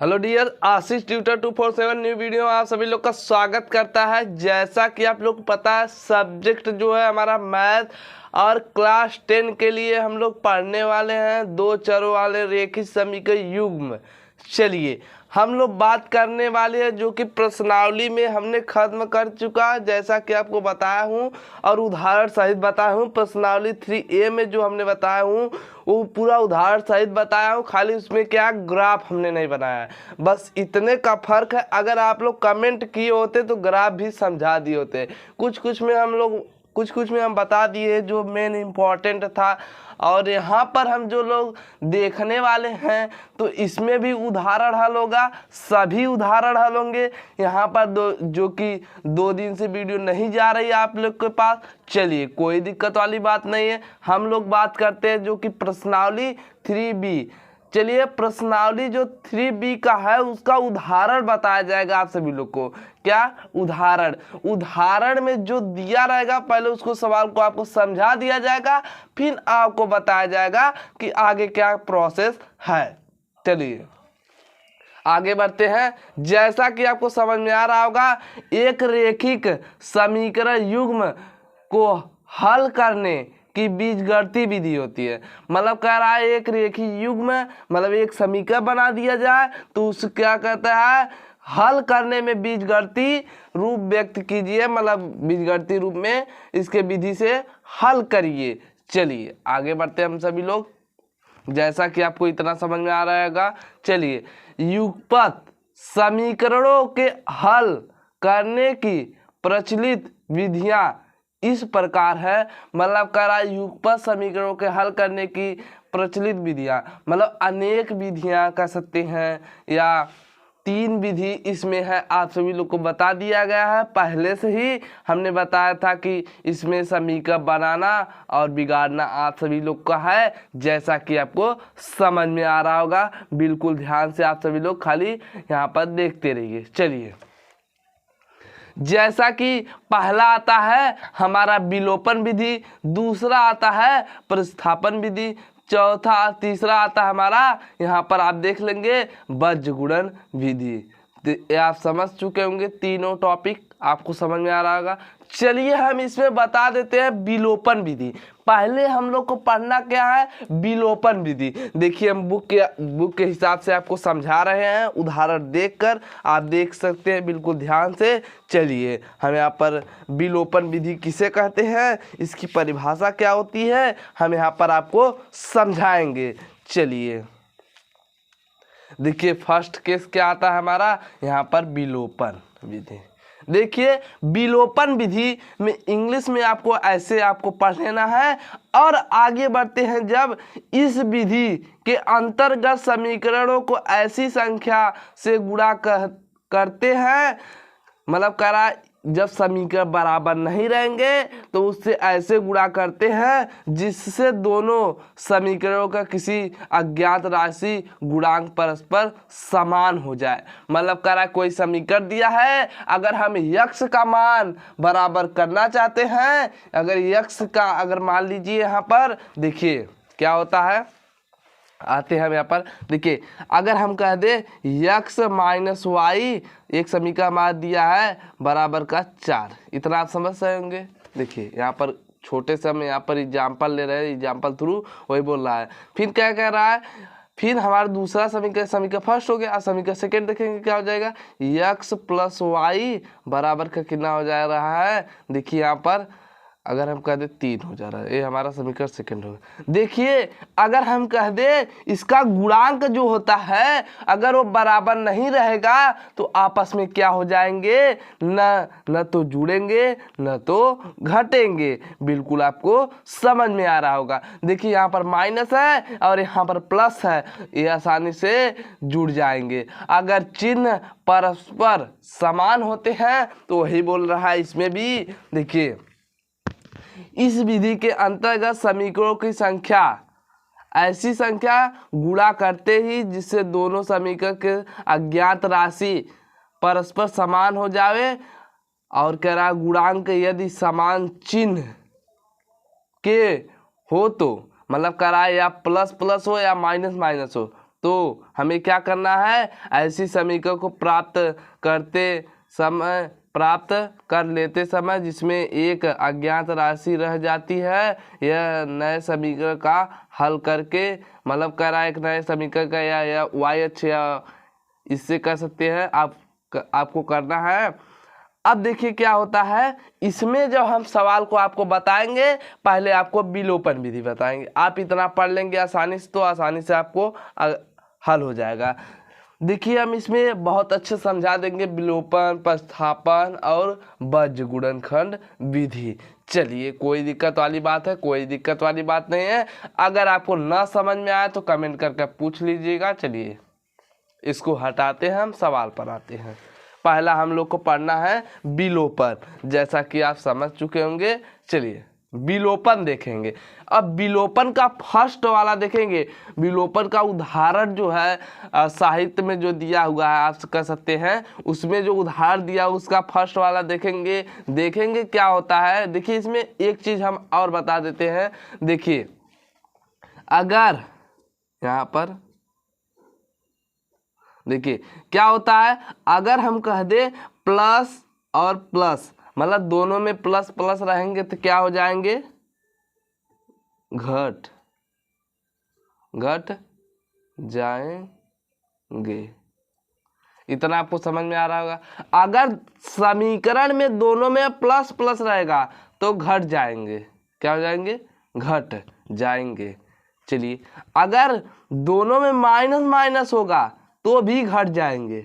Hello dear, आशीष tutor 247 new video में आप सभी लोग का स्वागत करता है। जैसा कि आप लोग को पता है, सब्जेक्ट जो है हमारा मैथ और क्लास 10 के लिए हम लोग पढ़ने वाले हैं दो चरों वाले रेखिक समीकरण युग्म। चलिए हम लोग बात करने वाले हैं जो कि प्रश्नावली में हमने खत्म कर चुका है, जैसा कि आपको बताया हूँ और उदाहरण सहित बताया हूँ। प्रश्नावली 3A में जो हमने बताया हूँ वो पूरा उदाहरण सहित बताया हूँ, खाली उसमें क्या ग्राफ हमने नहीं बनाया है, बस इतने का फर्क है। अगर आप लोग कमेंट किए होते तो ग्राफ भी समझा दिए होते। कुछ कुछ में हम बता दिए जो मेन इम्पोर्टेंट था। और यहाँ पर हम जो लोग देखने वाले हैं तो इसमें भी उदाहरण हल होगा, सभी उदाहरण हल होंगे। यहाँ पर जो कि 2 दिन से वीडियो नहीं जा रही है आप लोग के पास। चलिए कोई दिक्कत वाली बात नहीं है, हम लोग बात करते हैं जो कि प्रश्नावली 3B। चलिए प्रश्नावली जो 3B का है उसका उदाहरण बताया जाएगा आप सभी लोग को। क्या उदाहरण में जो दिया रहेगा पहले उसको सवाल को आपको समझा दिया जाएगा, फिर आपको बताया जाएगा कि आगे क्या प्रोसेस है। चलिए आगे बढ़ते हैं। जैसा कि आपको समझ में आ रहा होगा, एक रेखिक समीकरण युग्म को हल करने की बीजगणितीय विधि होती है। मतलब कह रहा है एक रेखिक युग्म मतलब एक समीकरण बना दिया जाए तो उस क्या कहता है, हल करने में बीजगणितीय रूप व्यक्त कीजिए, मतलब बीजगणितीय रूप में इसके विधि से हल करिए। चलिए आगे बढ़ते हैं हम सभी लोग, जैसा कि आपको इतना समझ में आ रहेगा। चलिए युगपत समीकरणों के हल करने की प्रचलित विधियां इस प्रकार है। मतलब कह रहा है युगपत समीकरणों के हल करने की प्रचलित विधियां, मतलब अनेक विधियां कह सकते हैं या 3 विधि इसमें है। आप सभी लोग को बता दिया गया है, पहले से ही हमने बताया था कि इसमें समीकरण बनाना और बिगाड़ना आप सभी लोग का है, जैसा कि आपको समझ में आ रहा होगा। बिल्कुल ध्यान से आप सभी लोग खाली यहाँ पर देखते रहिए। चलिए जैसा कि पहला आता है हमारा विलोपन विधि, दूसरा आता है प्रतिस्थापन विधि, तीसरा आता है हमारा यहाँ पर आप देख लेंगे बीजगुणन विधि। तो आप समझ चुके होंगे, तीनों टॉपिक आपको समझ में आ रहा होगा। चलिए हम इसमें बता देते हैं विलोपन विधि। पहले हम लोग को पढ़ना क्या है, विलोपन विधि। देखिए हम बुक के हिसाब से आपको समझा रहे हैं, उदाहरण देखकर आप देख सकते हैं बिल्कुल ध्यान से। चलिए हम यहाँ पर विलोपन विधि किसे कहते हैं, इसकी परिभाषा क्या होती है, हम यहाँ पर आपको समझाएंगे। चलिए देखिए फर्स्ट केस क्या आता है हमारा यहाँ पर विलोपन विधि। देखिए विलोपन विधि में इंग्लिश में आपको ऐसे आपको पढ़ लेना है। और आगे बढ़ते हैं, जब इस विधि के अंतर्गत समीकरणों को ऐसी संख्या से गुणा करते हैं, मतलब कह रहा है जब समीकरण बराबर नहीं रहेंगे तो उससे ऐसे गुणा करते हैं जिससे दोनों समीकरणों का किसी अज्ञात राशि गुणांक परस्पर समान हो जाए। मतलब कह रहा है कोई समीकरण दिया है, अगर हम यक्स का मान बराबर करना चाहते हैं, अगर यक्स का अगर मान लीजिए यहाँ पर देखिए क्या होता है, आते हैं हम यहाँ पर। देखिए अगर हम कह दे यक्स माइनस वाई, एक समीकरण मान दिया है बराबर का 4, इतना आप समझ रहे होंगे। देखिए यहाँ पर छोटे से हम यहाँ पर एग्जाम्पल ले रहे हैं, एग्जाम्पल थ्रू वही बोल रहा है। फिर क्या कह रहा है, फिर हमारा दूसरा समीकरण फर्स्ट हो गया, और समीकरण सेकेंड देखेंगे क्या हो जाएगा, यक्स प्लस वाई बराबर का कितना हो जा रहा है। देखिए यहाँ पर अगर हम कह दे 3 हो जा रहा है, ये हमारा समीकरण सेकंड होगा। देखिए अगर हम कह दे इसका गुणांक जो होता है अगर वो बराबर नहीं रहेगा तो आपस में क्या हो जाएंगे, न तो जुड़ेंगे न तो घटेंगे। बिल्कुल आपको समझ में आ रहा होगा। देखिए यहाँ पर माइनस है और यहाँ पर प्लस है, ये आसानी से जुड़ जाएंगे। अगर चिन्ह परस्पर समान होते हैं तो वही बोल रहा है इसमें भी। देखिए इस विधि के अंतर्गत समीकरणों की संख्या ऐसी संख्या गुणा करते ही जिससे दोनों समीकरण के अज्ञात राशि परस्पर समान हो जावे, और कह रहा गुणांक यदि समान चिन्ह के हो तो, मतलब कह रहा है या प्लस प्लस हो या माइनस माइनस हो, तो हमें क्या करना है, ऐसी समीकरण को प्राप्त कर लेते समय जिसमें एक अज्ञात राशि रह जाती है, यह नए समीकरण का हल करके, मतलब कह रहा है एक नए समीकरण का या YH या इससे कर सकते हैं, आपको करना है। अब देखिए क्या होता है, इसमें जब हम सवाल को आपको बताएंगे, पहले आपको विलोपन विधि बताएंगे। आप इतना पढ़ लेंगे आसानी से तो आसानी से आपको हल हो जाएगा। देखिए हम इसमें बहुत अच्छे समझा देंगे विलोपन, प्रतिस्थापन और बज्र गुणनखंड विधि। चलिए, कोई दिक्कत वाली बात है? कोई दिक्कत वाली बात नहीं है। अगर आपको ना समझ में आए तो कमेंट करके पूछ लीजिएगा। चलिए इसको हटाते हैं, हम सवाल पर आते हैं। पहला हम लोग को पढ़ना है विलोपन, जैसा कि आप समझ चुके होंगे। चलिए विलोपन देखेंगे। अब विलोपन का फर्स्ट वाला देखेंगे। विलोपन का उदाहरण जो है साहित्य में जो दिया हुआ है, आप कह सकते हैं उसमें जो उदाहरण दिया उसका फर्स्ट वाला देखेंगे क्या होता है। देखिए इसमें एक चीज हम और बता देते हैं। देखिए अगर यहाँ पर देखिए क्या होता है, अगर हम कह दे प्लस और प्लस, मतलब दोनों में प्लस प्लस रहेंगे तो क्या हो जाएंगे, घट जाएंगे। इतना आपको समझ में आ रहा होगा। अगर समीकरण में दोनों में प्लस प्लस रहेगा तो घट जाएंगे। क्या हो जाएंगे, घट जाएंगे। चलिए अगर दोनों में माइनस माइनस होगा तो भी घट जाएंगे,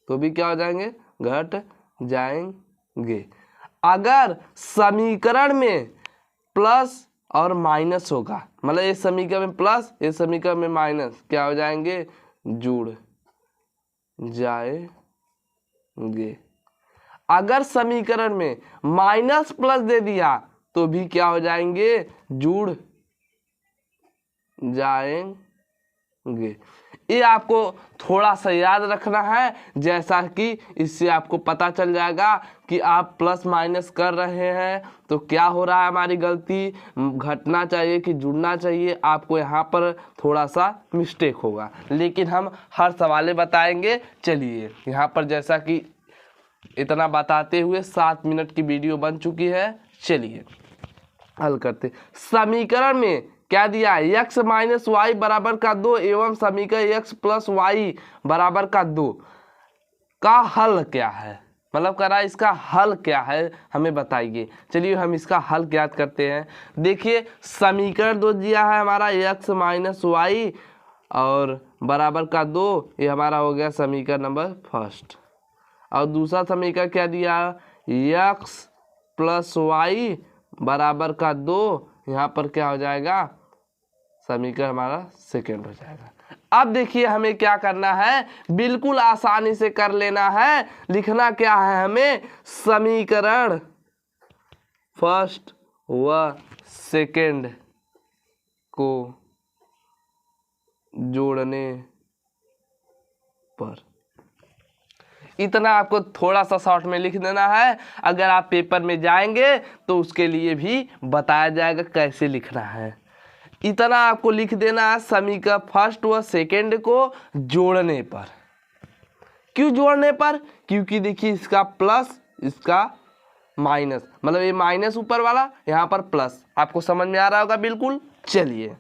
तो भी क्या हो जाएंगे, घट जाएंगे। अगर समीकरण में प्लस और माइनस होगा, मतलब इस समीकरण में प्लस इस समीकरण में माइनस, क्या हो जाएंगे, जुड़ जाएंगे। अगर समीकरण में माइनस प्लस दे दिया तो भी क्या हो जाएंगे, जुड़ जाएंगे। ये आपको थोड़ा सा याद रखना है, जैसा कि इससे आपको पता चल जाएगा कि आप प्लस माइनस कर रहे हैं तो क्या हो रहा है, हमारी गलती घटना चाहिए कि जुड़ना चाहिए। आपको यहाँ पर थोड़ा सा मिस्टेक होगा, लेकिन हम हर सवाल बताएंगे। चलिए यहाँ पर जैसा कि इतना बताते हुए 7 मिनट की वीडियो बन चुकी है। चलिए हल करते। समीकरण में क्या दिया है, x माइनस वाई बराबर का 2 एवं समीकरण x प्लस वाई बराबर का 2 का हल क्या है, मतलब कह रहा है इसका हल क्या है, हमें बताइए। चलिए हम इसका हल ज्ञात करते हैं। देखिए समीकरण 2 दिया है हमारा x माइनस वाई और बराबर का 2, ये हमारा हो गया समीकरण नंबर फर्स्ट। और दूसरा समीकरण क्या दिया, x प्लस वाई बराबर का 2, यहाँ पर क्या हो जाएगा, समीकरण हमारा सेकेंड हो जाएगा। अब देखिए हमें क्या करना है, बिल्कुल आसानी से कर लेना है। लिखना क्या है हमें, समीकरण फर्स्ट व सेकेंड को जोड़ने पर, इतना आपको थोड़ा सा शॉर्ट में लिख देना है। अगर आप पेपर में जाएंगे तो उसके लिए भी बताया जाएगा कैसे लिखना है। इतना आपको लिख देना है, समीकरण फर्स्ट व सेकेंड को जोड़ने पर। क्यों जोड़ने पर, क्योंकि देखिए इसका प्लस इसका माइनस, मतलब ये माइनस ऊपर वाला, यहाँ पर प्लस। आपको समझ में आ रहा होगा बिल्कुल। चलिए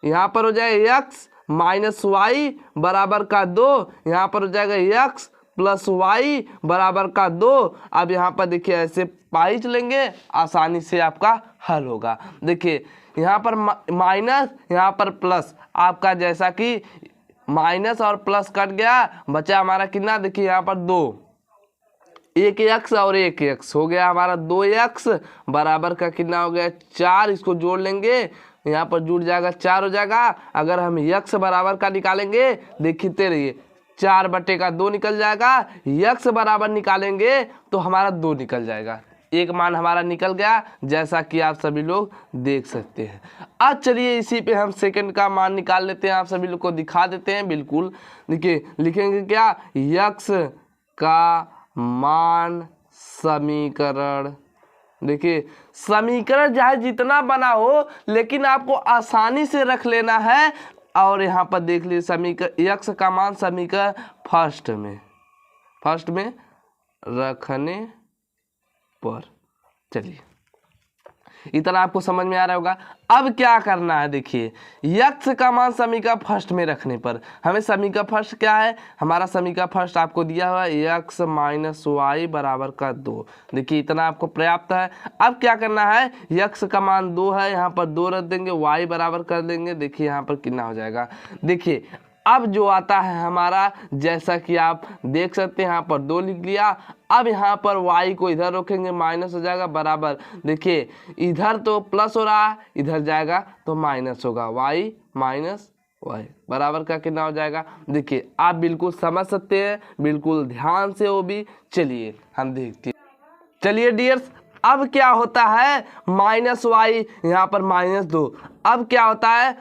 यहाँ पर हो जाएगा x माइनस वाई बराबर का 2, यहाँ पर हो जाएगा x प्लस वाई बराबर का 2। अब यहाँ पर देखिए ऐसे पाई चलेंगे, आसानी से आपका हल होगा। देखिए यहाँ पर माइनस, यहाँ पर प्लस, आपका जैसा कि माइनस और प्लस कट गया, बचा हमारा कितना, देखिए यहाँ पर 2, एक x और एक x हो गया हमारा 2x बराबर का कितना हो गया 4। इसको जोड़ लेंगे, यहाँ पर जुड़ जाएगा 4 हो जाएगा। अगर हम x बराबर का निकालेंगे, देखते रहिए 4/2 निकल जाएगा। x बराबर निकालेंगे तो हमारा 2 निकल जाएगा। एक मान हमारा निकल गया, जैसा कि आप सभी लोग देख सकते हैं। अब चलिए इसी पे हम सेकंड का मान निकाल लेते हैं, आप सभी लोग को दिखा देते हैं। बिल्कुल देखिए लिखेंगे क्या, x का मान समीकरण। देखिए समीकरण चाहे जितना बना हो, लेकिन आपको आसानी से रख लेना है। और यहाँ पर देख लीजिए समीकरण यक्स का मान समीकरण फर्स्ट में रखने पर। चलिए इतना आपको समझ में आ रहा होगा। अब क्या करना है, देखिए यक्स का मान समीकरण फर्स्ट में रखने पर हमें समीकरण फर्स्ट क्या है, हमारा समीकरण फर्स्ट आपको दिया हुआ है यक्स माइनस वाई बराबर का 2। देखिए इतना आपको पर्याप्त है। अब क्या करना है, यक्स का मान 2 है, यहाँ पर 2 रख देंगे, वाई बराबर कर देंगे। देखिए यहाँ पर कितना हो जाएगा, देखिए अब जो आता है हमारा, जैसा कि आप देख सकते हैं यहाँ पर 2 लिख लिया। अब यहाँ पर y को इधर रखेंगे, माइनस हो जाएगा बराबर। देखिए इधर तो प्लस हो रहा है, इधर जाएगा तो माइनस होगा, y माइनस y बराबर का कितना हो जाएगा। देखिए आप बिल्कुल समझ सकते हैं, बिल्कुल ध्यान से वो भी। चलिए हम देखते हैं। चलिए डियर्स, अब क्या होता है, माइनस वाई यहाँ पर -2। अब क्या होता है,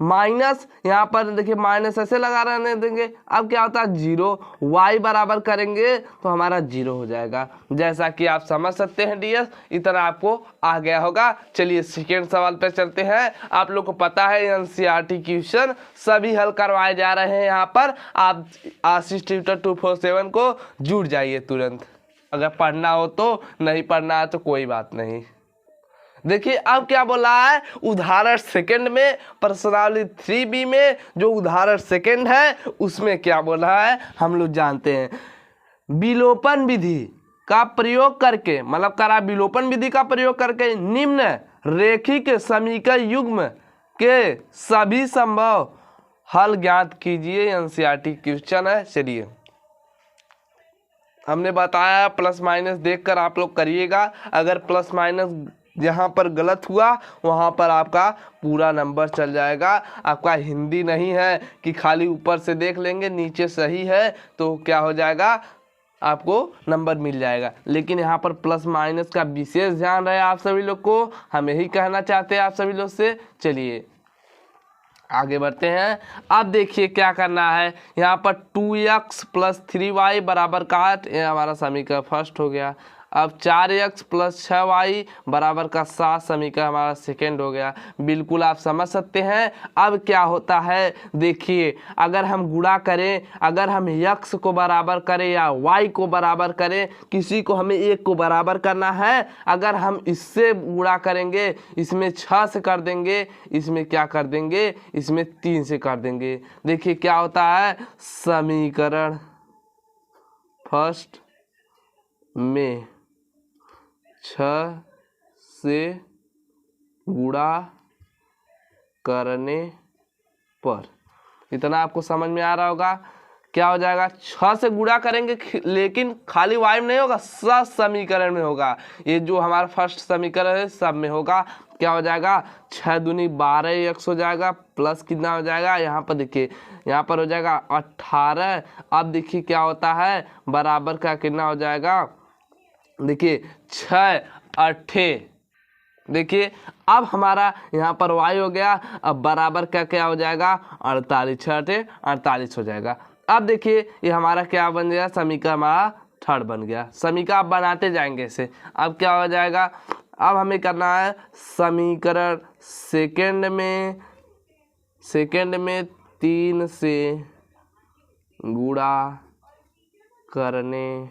माइनस यहाँ पर देखिए माइनस ऐसे लगा रहने देंगे। अब क्या होता है 0, y बराबर करेंगे तो हमारा 0 हो जाएगा। जैसा कि आप समझ सकते हैं डियर्स, इतना आपको आ गया होगा। चलिए सेकेंड सवाल पे चलते हैं। आप लोग को पता है एनसीईआरटी क्वेश्चन सभी हल करवाए जा रहे हैं। यहाँ पर आप आशीष ट्यूटर 247 को जुड़ जाइए तुरंत, अगर पढ़ना हो तो, नहीं पढ़ना है तो कोई बात नहीं। देखिए अब क्या बोला है, उदाहरण सेकंड में प्रश्नावली 3B में जो उदाहरण सेकंड है उसमें क्या बोला है हम लोग जानते हैं। विलोपन विधि का प्रयोग करके, मतलब करा विलोपन विधि का प्रयोग करके निम्न रेखिक समीकरण युग्म के सभी संभव हल ज्ञात कीजिए। एनसीईआरटी क्वेश्चन है। चलिए हमने बताया प्लस माइनस देखकर आप लोग करिएगा। अगर प्लस माइनस जहाँ पर गलत हुआ वहाँ पर आपका पूरा नंबर चल जाएगा। आपका हिंदी नहीं है कि खाली ऊपर से देख लेंगे, नीचे सही है तो क्या हो जाएगा, आपको नंबर मिल जाएगा। लेकिन यहाँ पर प्लस माइनस का विशेष ध्यान रहे आप सभी लोग को, हम यही कहना चाहते हैं आप सभी लोग से। चलिए आगे बढ़ते हैं। अब देखिए क्या करना है, यहाँ पर 2x + 3y बराबर का 8, ये हमारा समीकरण फर्स्ट हो गया। अब 4x + 6y बराबर का 7 समीकरण हमारा सेकेंड हो गया। बिल्कुल आप समझ सकते हैं। अब क्या होता है, देखिए अगर हम गुणा करें, अगर हम x को बराबर करें या y को बराबर करें, किसी को हमें 1 को बराबर करना है। अगर हम इससे गुणा करेंगे, इसमें 6 से कर देंगे, इसमें क्या कर देंगे, इसमें 3 से कर देंगे। देखिए क्या होता है, समीकरण फर्स्ट में 6 से गुणा करने पर, इतना आपको समझ में आ रहा होगा। क्या हो जाएगा, 6 से गुणा करेंगे, लेकिन खाली y में नहीं होगा, सब समीकरण में होगा। ये जो हमारा फर्स्ट समीकरण है सब में होगा। क्या हो जाएगा, 6 दूनी 12x हो जाएगा, प्लस कितना हो जाएगा, यहाँ पर देखिए यहाँ पर हो जाएगा 18। अब देखिए क्या होता है, बराबर का कितना हो जाएगा, देखिए 6 8। देखिए अब हमारा यहाँ पर y हो गया। अब बराबर का क्या हो जाएगा, 48, 6 8 48 हो जाएगा। अब देखिए ये हमारा क्या बन गया, समीकरण हमारा थर्ड बन गया। समीकरण आप बनाते जाएंगे इसे। अब क्या हो जाएगा, अब हमें करना है समीकरण सेकंड में 3 से गुणा करने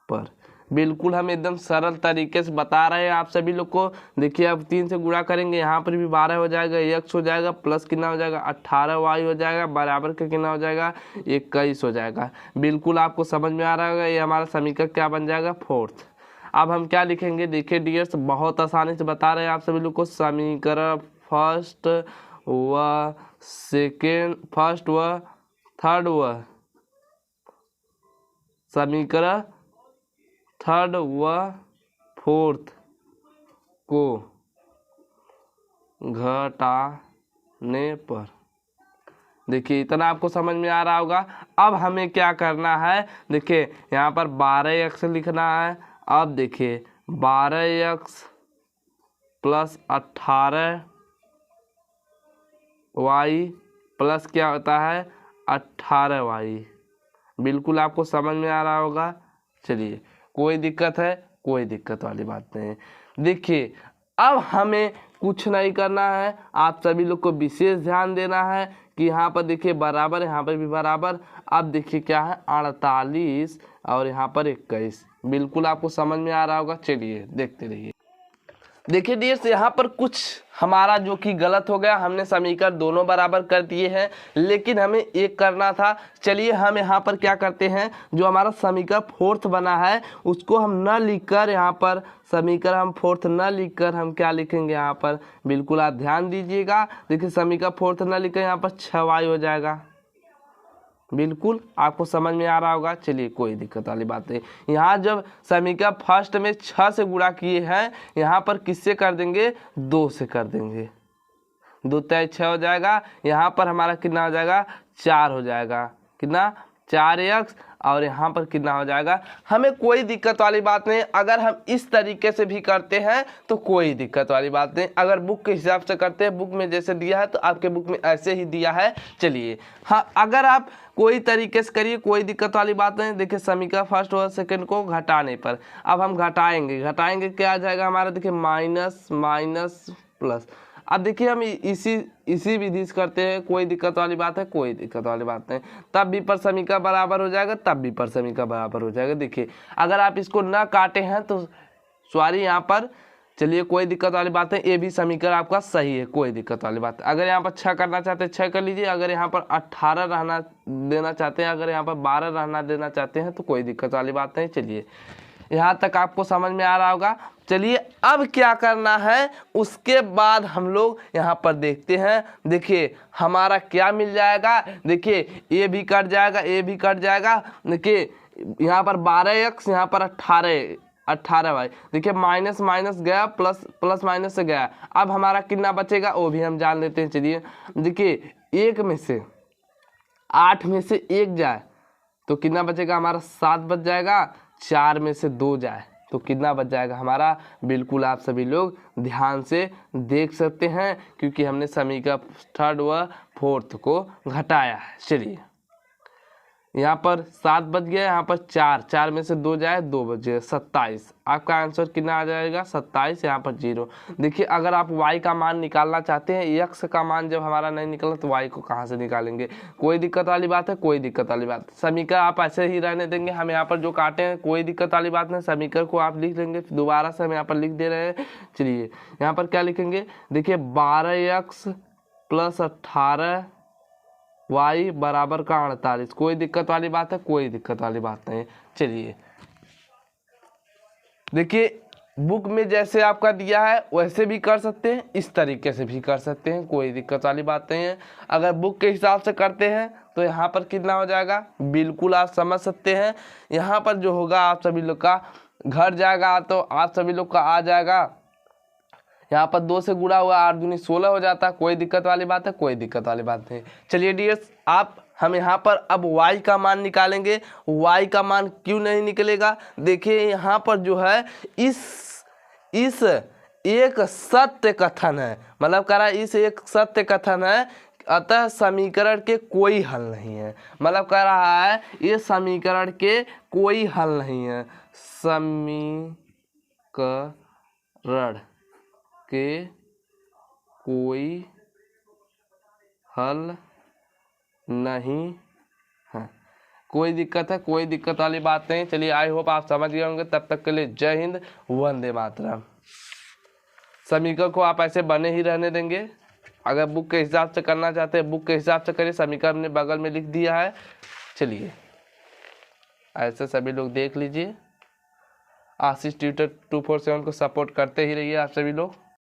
पर। बिल्कुल हम एकदम सरल तरीके से बता रहे हैं आप सभी लोग को। देखिए अब 3 से गुणा करेंगे, यहाँ पर भी 12 हो जाएगा, x हो जाएगा, प्लस कितना हो जाएगा 18y हो जाएगा, बराबर का कितना हो जाएगा 21 हो जाएगा। बिल्कुल आपको समझ में आ रहा होगा। ये हमारा समीकरण क्या बन जाएगा, फोर्थ। अब हम क्या लिखेंगे, देखिए डियर्स बहुत आसानी से बता रहे हैं आप सभी लोग को। समीकरण फर्स्ट व सेकेंड, फर्स्ट व थर्ड व समीकरण थर्ड व फोर्थ को घटाने पर। देखिए इतना आपको समझ में आ रहा होगा। अब हमें क्या करना है, देखिए यहाँ पर 12x लिखना है। अब देखिए 12x + 18y प्लस क्या होता है 18y। बिल्कुल आपको समझ में आ रहा होगा। चलिए कोई दिक्कत है, कोई दिक्कत वाली बात नहीं है। देखिए अब हमें कुछ नहीं करना है, आप सभी लोग को विशेष ध्यान देना है कि यहाँ पर देखिए बराबर, यहाँ पर भी बराबर। अब देखिए क्या है 48 और यहाँ पर 21। बिल्कुल आपको समझ में आ रहा होगा। चलिए देखते रहिए। देखिए डियर्स, यहाँ पर कुछ हमारा जो कि गलत हो गया, हमने समीकरण दोनों बराबर कर दिए हैं, लेकिन हमें एक करना था। चलिए हम यहाँ पर क्या करते हैं, जो हमारा समीकरण फोर्थ बना है उसको हम न लिखकर, यहाँ पर समीकरण हम फोर्थ न लिखकर हम क्या लिखेंगे यहाँ पर, बिल्कुल आप ध्यान दीजिएगा। देखिए समीकरण फोर्थ न लिखकर यहाँ पर 6y हो जाएगा। बिल्कुल आपको समझ में आ रहा होगा। चलिए कोई दिक्कत वाली बात नहीं। यहाँ जब समीकरण फर्स्ट में 6 से गुणा किए हैं, यहाँ पर किससे कर देंगे, 2 से कर देंगे। 2 तिया 6 हो जाएगा। यहाँ पर हमारा कितना हो जाएगा, 4 हो जाएगा। कितना, 4x। और यहाँ पर कितना हो जाएगा, हमें कोई दिक्कत वाली बात नहीं। अगर हम इस तरीके से भी करते हैं तो कोई दिक्कत वाली बात नहीं। अगर बुक के हिसाब से करते हैं, बुक में जैसे दिया है तो आपके बुक में ऐसे ही दिया है। चलिए हाँ, अगर आप कोई तरीके से करिए, कोई दिक्कत वाली बात नहीं। देखिए समीकरण फर्स्ट और सेकंड को घटाने पर अब हम घटाएंगे क्या आ जाएगा हमारा, देखिए माइनस माइनस प्लस। अब देखिए हम इसी विधि से करते हैं, कोई दिक्कत वाली बात है, कोई दिक्कत वाली बात नहीं। तब भी पर समीकरण बराबर हो जाएगा, तब भी पर समीकरण बराबर हो जाएगा। देखिए अगर आप इसको ना काटे हैं तो सॉरी यहाँ पर, चलिए कोई दिक्कत वाली बात है, ये भी समीकरण आपका सही है, कोई दिक्कत वाली बात है। अगर यहाँ पर 6 करना चाहते हैं 6 कर लीजिए, अगर यहाँ पर 18 रहना देना चाहते हैं, अगर यहाँ पर 12 रहना देना चाहते हैं तो कोई दिक्कत वाली बात नहीं। चलिए यहाँ तक आपको समझ में आ रहा होगा। चलिए अब क्या करना है, उसके बाद हम लोग यहाँ पर देखते हैं। देखिए हमारा क्या मिल जाएगा, देखिए ये भी कट जाएगा, ये भी कट जाएगा। देखिए यहाँ पर 12x, यहाँ पर 18y। देखिए माइनस माइनस गया, प्लस प्लस माइनस से गया। अब हमारा कितना बचेगा वो भी हम जान लेते हैं। चलिए देखिए 1 में से 8 में से 1 जाए तो कितना बचेगा हमारा, 7 बच जाएगा। 4 में से 2 जाए तो कितना बच जाएगा हमारा, बिल्कुल आप सभी लोग ध्यान से देख सकते हैं, क्योंकि हमने समीकरण थर्ड व फोर्थ को घटाया है। चलिए यहाँ पर 7 बच गया, यहाँ पर 4 में से 2 जाए 2 बच गए, 27। आपका आंसर कितना आ जाएगा, 27। यहाँ पर 0। देखिए अगर आप y का मान निकालना चाहते हैं, x का मान जब हमारा नहीं निकला तो y को कहाँ से निकालेंगे, कोई दिक्कत वाली बात है, कोई दिक्कत वाली बात। समीकरण आप ऐसे ही रहने देंगे, हम यहाँ पर जो काटे हैं कोई दिक्कत वाली बात नहीं। समीकरण को आप लिख लेंगे, दोबारा से हम यहाँ पर लिख दे रहे हैं। चलिए यहाँ पर क्या लिखेंगे, देखिए 12x + 18 y बराबर का 48। कोई दिक्कत वाली बात है, कोई दिक्कत वाली बात नहीं। चलिए देखिए बुक में जैसे आपका दिया है वैसे भी कर सकते हैं, इस तरीके से भी कर सकते हैं, कोई दिक्कत वाली बात नहीं है। अगर बुक के हिसाब से करते हैं तो यहाँ पर कितना हो जाएगा, बिल्कुल आप समझ सकते हैं। यहाँ पर जो होगा आप सभी लोग का घट जाएगा, तो आप सभी लोग का आ जाएगा, यहाँ पर 2 से गुणा हुआ 8 दूनी 16 हो जाता है। कोई दिक्कत वाली बात है, कोई दिक्कत वाली बात नहीं। चलिए डियर्स, हम यहाँ पर अब y का मान निकालेंगे। y का मान क्यों नहीं निकलेगा, देखिए यहाँ पर जो है इस एक सत्य कथन है, मतलब कह रहा है इस एक सत्य कथन है, अतः समीकरण के कोई हल नहीं है। मतलब कह रहा है ये समीकरण के कोई हल नहीं है, समीकरण के कोई हल नहीं है। कोई दिक्कत है, कोई दिक्कत वाली बात नहीं। चलिए आई होप आप समझ गए होंगे। तब तक के लिए जय हिंद, वंदे मातरम। समीकरण को आप ऐसे बने ही रहने देंगे। अगर बुक के हिसाब से करना चाहते हैं बुक के हिसाब से करिए, समीकरण ने बगल में लिख दिया है। चलिए ऐसे सभी लोग देख लीजिए। आशीष ट्यूटर 247 को सपोर्ट करते ही रहिए आप सभी लोग।